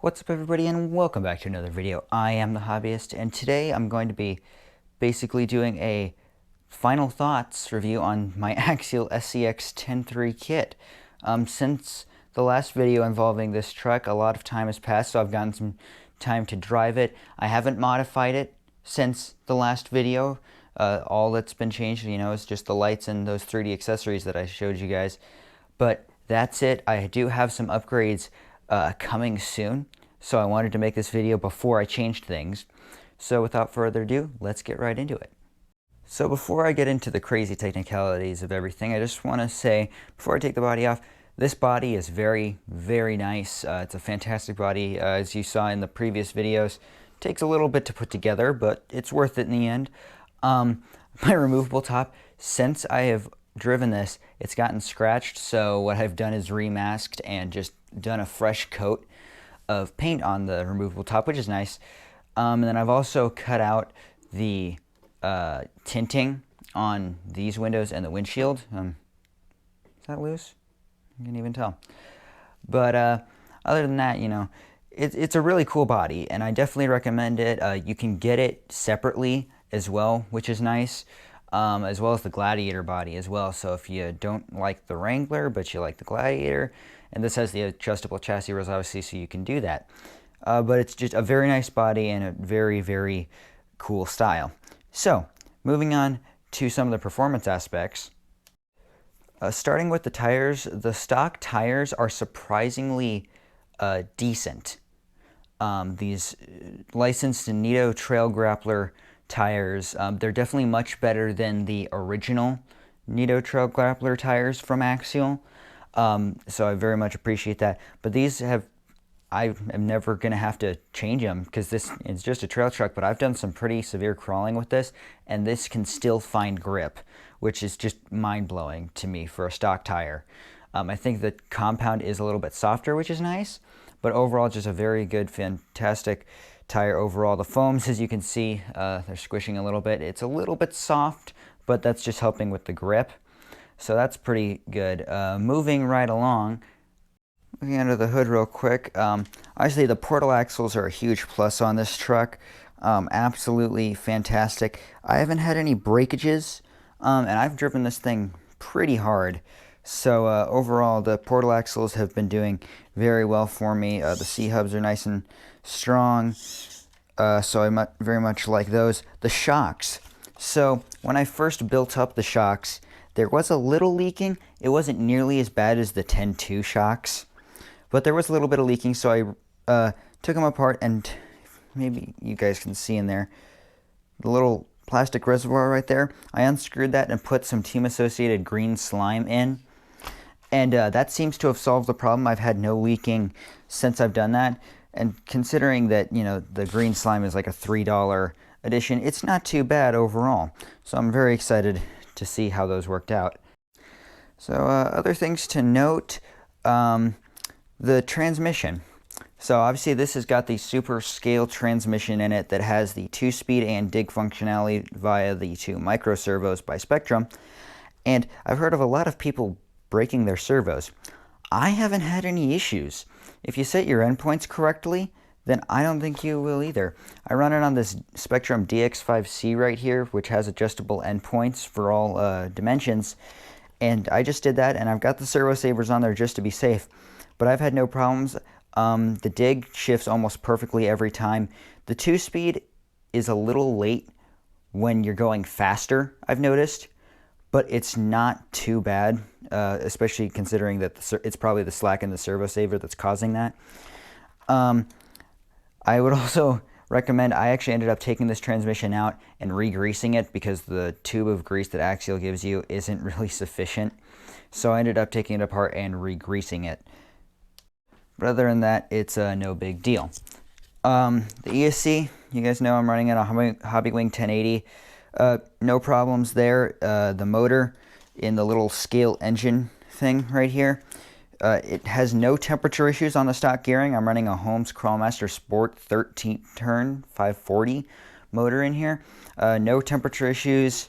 What's up everybody and welcome back to another video. I am the Hobbyist and today I'm going to be basically doing a final thoughts review on my Axial Scx10 III kit. Since the last video involving this truck, a lot of time has passed, so I've gotten some time to drive it. I haven't modified it since the last video. All that's been changed, is just the lights and those 3D accessories that I showed you guys. But that's it. I do have some upgrades coming soon, so I wanted to make this video before I changed things. So without further ado, let's get right into it. So before I get into the crazy technicalities of everything, I just want to say, before I take the body off, this body is very, very nice. It's a fantastic body, as you saw in the previous videos. It takes a little bit to put together, but it's worth it in the end. My removable top, since I have driven this, it's gotten scratched, so what I've done is remasked and just done a fresh coat of paint on the removable top, which is nice. And then I've also cut out the tinting on these windows and the windshield. Is that loose? I can't even tell. But other than that, it's a really cool body, and I definitely recommend it. You can get it separately as well, which is nice. As well as the Gladiator body as well. So if you don't like the Wrangler, but you like the Gladiator, and this has the adjustable chassis rails, obviously, so you can do that. But it's just a very nice body and a very, very cool style. So moving on to some of the performance aspects. Starting with the tires, the stock tires are surprisingly decent. These licensed Yico Trail Grappler tires, they're definitely much better than the original Yico Trail Grappler tires from Axial. So I very much appreciate that. But these I am never going to have to change them because this is just a trail truck, but I've done some pretty severe crawling with this, and this can still find grip, which is just mind-blowing to me for a stock tire. I think the compound is a little bit softer, which is nice, but overall just a very good, fantastic tire overall. The foams, as you can see, they're squishing a little bit. It's a little bit soft, but that's just helping with the grip. So that's pretty good. Moving right along, looking under the hood real quick, obviously the portal axles are a huge plus on this truck. Absolutely fantastic. I haven't had any breakages, and I've driven this thing pretty hard. So overall, the portal axles have been doing very well for me. The C-hubs are nice and strong, so I very much like those. The shocks. So when I first built up the shocks, there was a little leaking. It wasn't nearly as bad as the 10-2 shocks, but there was a little bit of leaking, so I took them apart, and maybe you guys can see in there the little plastic reservoir right there. I unscrewed that and put some team-associated green slime in, and that seems to have solved the problem. I've had no leaking since I've done that, and considering that, the green slime is like a $3 edition, it's not too bad overall. So I'm very excited to see how those worked out. So other things to note, the transmission. So obviously this has got the super scale transmission in it that has the 2-speed and dig functionality via the 2 micro servos by Spectrum. And I've heard of a lot of people breaking their servos. I haven't had any issues. If you set your endpoints correctly, then I don't think you will either. I run it on this Spectrum DX5C right here, which has adjustable endpoints for all dimensions. And I just did that, and I've got the servo savers on there just to be safe. But I've had no problems. The dig shifts almost perfectly every time. The 2-speed is a little late when you're going faster, I've noticed, but it's not too bad, especially considering that it's probably the slack in the servo saver that's causing that. I would also recommend, I actually ended up taking this transmission out and re-greasing it because the tube of grease that Axial gives you isn't really sufficient. So I ended up taking it apart and re-greasing it. But other than that, it's no big deal. The ESC, you guys know I'm running it on Hobbywing 1080. No problems there. The motor in the little scale engine thing right here, it has no temperature issues on the stock gearing. I'm running a Holmes Crawlmaster Sport 13 turn 540 motor in here. No temperature issues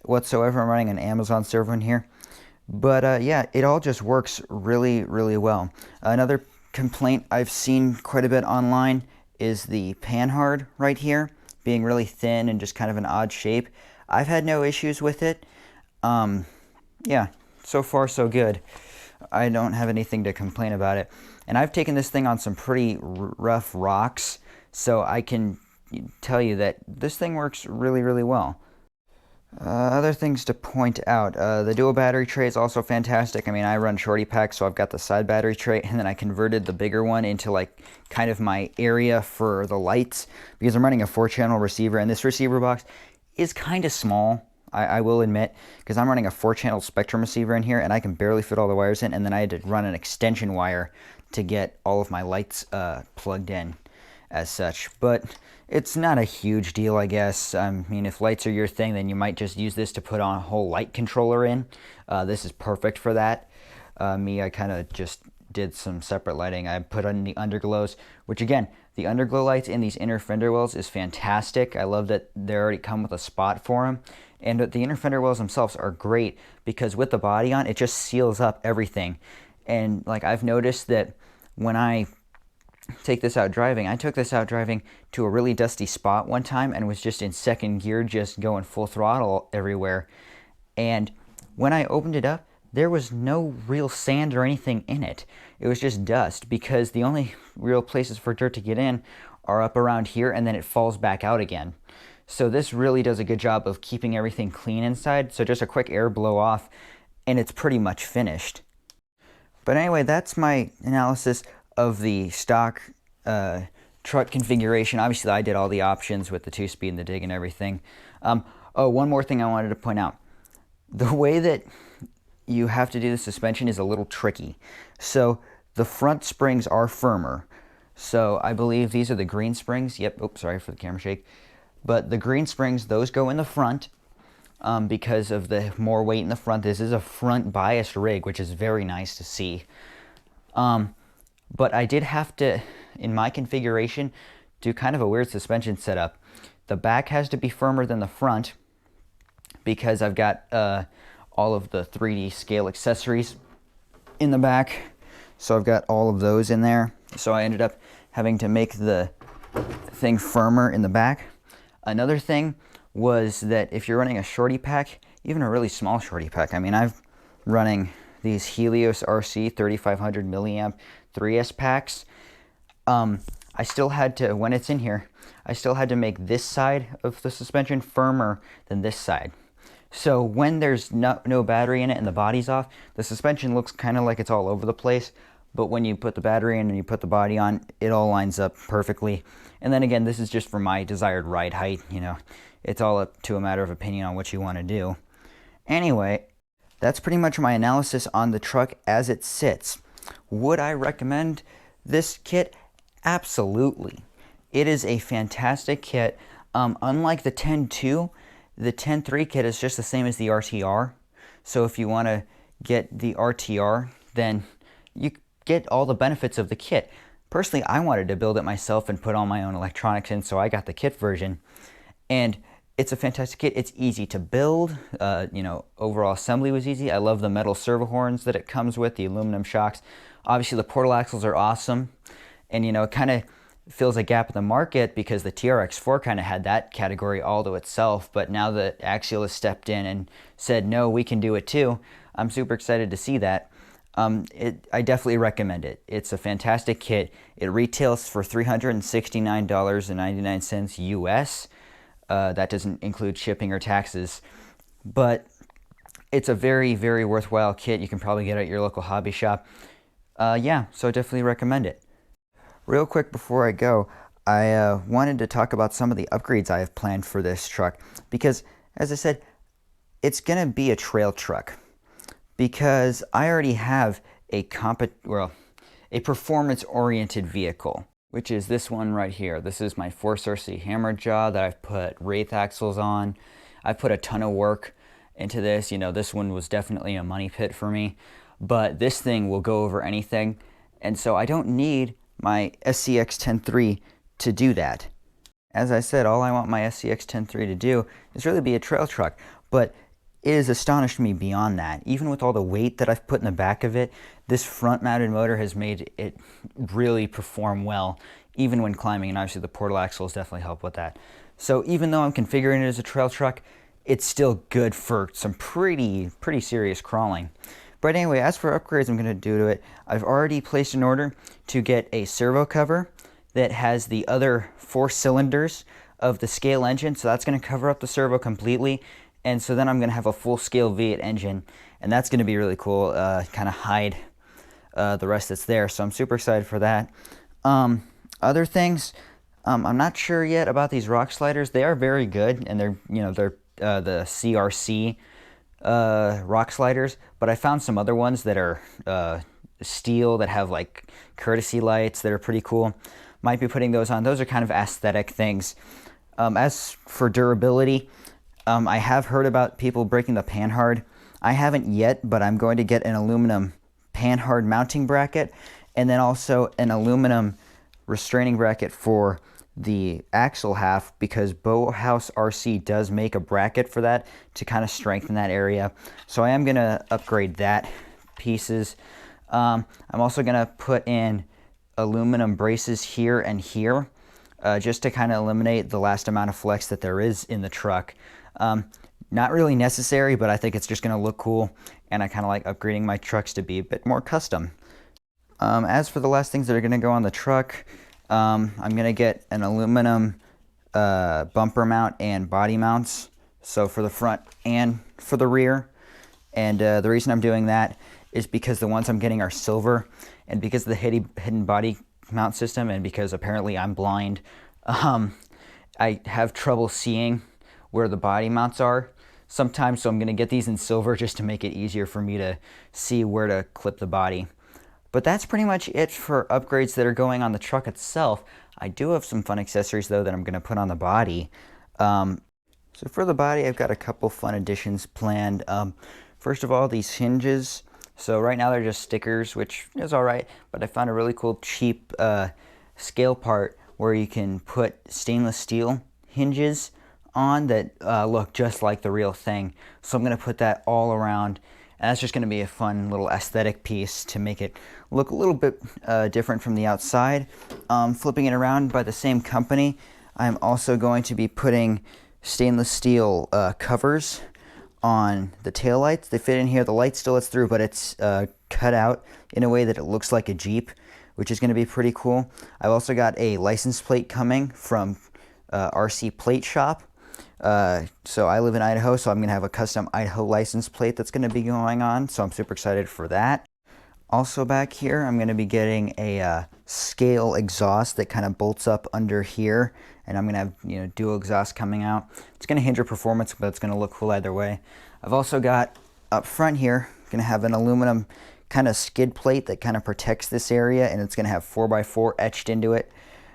whatsoever. I'm running an Amazon servo in here. But yeah, it all just works really, really well. Another complaint I've seen quite a bit online is the panhard right here being really thin and just kind of an odd shape. I've had no issues with it. Yeah, so far so good. I don't have anything to complain about it. And I've taken this thing on some pretty rough rocks, so I can tell you that this thing works really, really well. Other things to point out, the dual battery tray is also fantastic. I mean, I run shorty pack, so I've got the side battery tray, and then I converted the bigger one into like kind of my area for the lights, because I'm running a 4-channel receiver, and this receiver box is kind of small, I will admit, because I'm running a 4-channel Spectrum receiver in here, and I can barely fit all the wires in, and then I had to run an extension wire to get all of my lights plugged in as such. But it's not a huge deal, I guess. I mean, if lights are your thing, then you might just use this to put on a whole light controller in. This is perfect for that. I kind of just did some separate lighting. I put on the underglows, which again, the underglow lights in these inner fender wells is fantastic. I love that they already come with a spot for them. And the inner fender wells themselves are great because with the body on, it just seals up everything. And like I've noticed that when I take this out driving, I took this out driving to a really dusty spot one time and was just in second gear, just going full throttle everywhere. And when I opened it up, there was no real sand or anything in it. It was just dust, because the only real places for dirt to get in are up around here, and then it falls back out again. So this really does a good job of keeping everything clean inside. So just a quick air blow off and it's pretty much finished. But anyway, that's my analysis of the stock truck configuration. Obviously I did all the options with the 2-speed and the dig and everything. Oh, one more thing I wanted to point out. The way that you have to do the suspension is a little tricky. So the front springs are firmer. So I believe these are the green springs. Yep, oops, sorry for the camera shake. But the green springs, those go in the front because of the more weight in the front. This is a front biased rig, which is very nice to see. But I did have to, in my configuration, do kind of a weird suspension setup. The back has to be firmer than the front because I've got all of the 3D scale accessories in the back. So I've got all of those in there. So I ended up having to make the thing firmer in the back. Another thing was that if you're running a shorty pack, even a really small shorty pack, I mean, I'm running these Helios RC 3500 milliamp 3S packs. I still had to, when it's in here, I still had to make this side of the suspension firmer than this side. So when there's no battery in it and the body's off, the suspension looks kind of like it's all over the place. But when you put the battery in and you put the body on, it all lines up perfectly. And then again, this is just for my desired ride height, you know. It's all up to a matter of opinion on what you want to do. Anyway, that's pretty much my analysis on the truck as it sits. Would I recommend this kit? Absolutely. It is a fantastic kit. Unlike the 10.2, the 10.3 kit is just the same as the RTR. So if you want to get the RTR, then you get all the benefits of the kit. Personally, I wanted to build it myself and put all my own electronics in, so I got the kit version. And it's a fantastic kit. It's easy to build. You know, overall assembly was easy. I love the metal servo horns that it comes with, the aluminum shocks. Obviously, the portal axles are awesome. And, you know, it kind of fills a gap in the market because the TRX4 kind of had that category all to itself. But now that Axial has stepped in and said, no, we can do it too, I'm super excited to see that. I definitely recommend it. It's a fantastic kit. It retails for $369.99 US. That doesn't include shipping or taxes, but it's a very, very worthwhile kit. You can probably get it at your local hobby shop. Yeah, so I definitely recommend it. Real quick before I go, I wanted to talk about some of the upgrades I have planned for this truck because, as I said, it's going to be a trail truck. Because I already have a performance-oriented vehicle, which is this one right here. This is my 4RC hammer jaw that I've put Wraith axles on. I put a ton of work into this. You know, this one was definitely a money pit for me, but this thing will go over anything. And so I don't need my SCX10 III to do that. As I said, all I want my SCX10 III to do is really be a trail truck, but it has astonished me beyond that. Even with all the weight that I've put in the back of it, this front-mounted motor has made it really perform well, even when climbing, and obviously the portal axles definitely help with that. So even though I'm configuring it as a trail truck, it's still good for some pretty serious crawling. But anyway, as for upgrades I'm going to do to it, I've already placed an order to get a servo cover that has the other 4 cylinders of the scale engine, so that's going to cover up the servo completely. And so then I'm going to have a full-scale V8 engine, and that's going to be really cool, kind of hide the rest that's there. So I'm super excited for that. Other things, I'm not sure yet about these rock sliders. They are very good, and they're the CRC rock sliders, but I found some other ones that are steel that have like courtesy lights that are pretty cool. Might be putting those on. Those are kind of aesthetic things. As for durability, I have heard about people breaking the panhard. I haven't yet, but I'm going to get an aluminum panhard mounting bracket and then also an aluminum restraining bracket for the axle half, because Bauhaus RC does make a bracket for that to kind of strengthen that area. So I am going to upgrade that pieces. I'm also going to put in aluminum braces here and here, just to kind of eliminate the last amount of flex that there is in the truck. Not really necessary, but I think it's just going to look cool, and I kind of like upgrading my trucks to be a bit more custom. As for the last things that are going to go on the truck, I'm going to get an aluminum bumper mount and body mounts, so for the front and for the rear. And the reason I'm doing that is because the ones I'm getting are silver, and because of the hidden body mount system, and because apparently I'm blind, I have trouble seeing where the body mounts are sometimes, so I'm going to get these in silver just to make it easier for me to see where to clip the body. But that's pretty much it for upgrades that are going on the truck itself. I do have some fun accessories though that I'm going to put on the body. So for the body, I've got a couple fun additions planned. First of all, these hinges. So right now they're just stickers, which is alright, but I found a really cool cheap scale part where you can put stainless steel hinges on that look just like the real thing. So I'm going to put that all around, and that's just going to be a fun little aesthetic piece to make it look a little bit different from the outside. Flipping it around, by the same company, I'm also going to be putting stainless steel covers on the taillights. They fit in here. The light still lets through, but it's cut out in a way that it looks like a Jeep, which is going to be pretty cool. I've also got a license plate coming from RC Plate Shop. So I live in Idaho, so I'm going to have a custom Idaho license plate that's going to be going on, so I'm super excited for that. Also back here, I'm going to be getting a scale exhaust that kind of bolts up under here, and I'm going to have dual exhaust coming out. It's going to hinder performance, but it's going to look cool either way. I've also got up front here, going to have an aluminum kind of skid plate that kind of protects this area, and it's going to have 4x4 etched into it,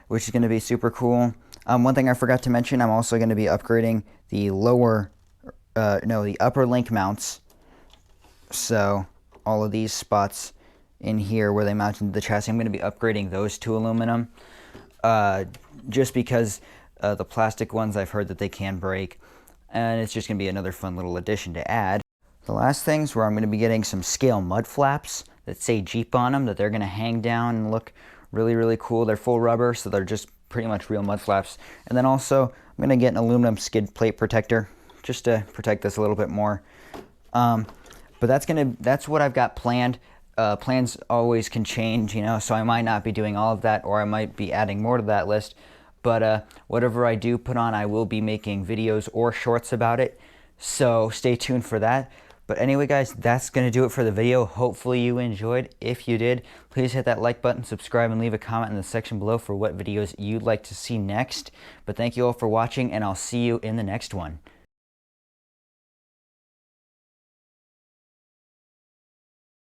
which is going to be super cool. One thing I forgot to mention, I'm also going to be upgrading the the upper link mounts. So all of these spots in here where they mounted the chassis, I'm going to be upgrading those to aluminum. Just because the plastic ones, I've heard that they can break, and it's just going to be another fun little addition to add. The last thing's where I'm going to be getting some scale mud flaps that say Jeep on them, that they're going to hang down and look really cool. They're full rubber, so they're just pretty much real mud flaps. And then also I'm going to get an aluminum skid plate protector just to protect this a little bit more. But that's what I've got planned. Plans always can change, so I might not be doing all of that, or I might be adding more to that list. But whatever I do put on, I will be making videos or shorts about it, so stay tuned for that. But anyway, guys, that's going to do it for the video. Hopefully you enjoyed. If you did, please hit that like button, subscribe, and leave a comment in the section below for what videos you'd like to see next. But thank you all for watching, and I'll see you in the next one.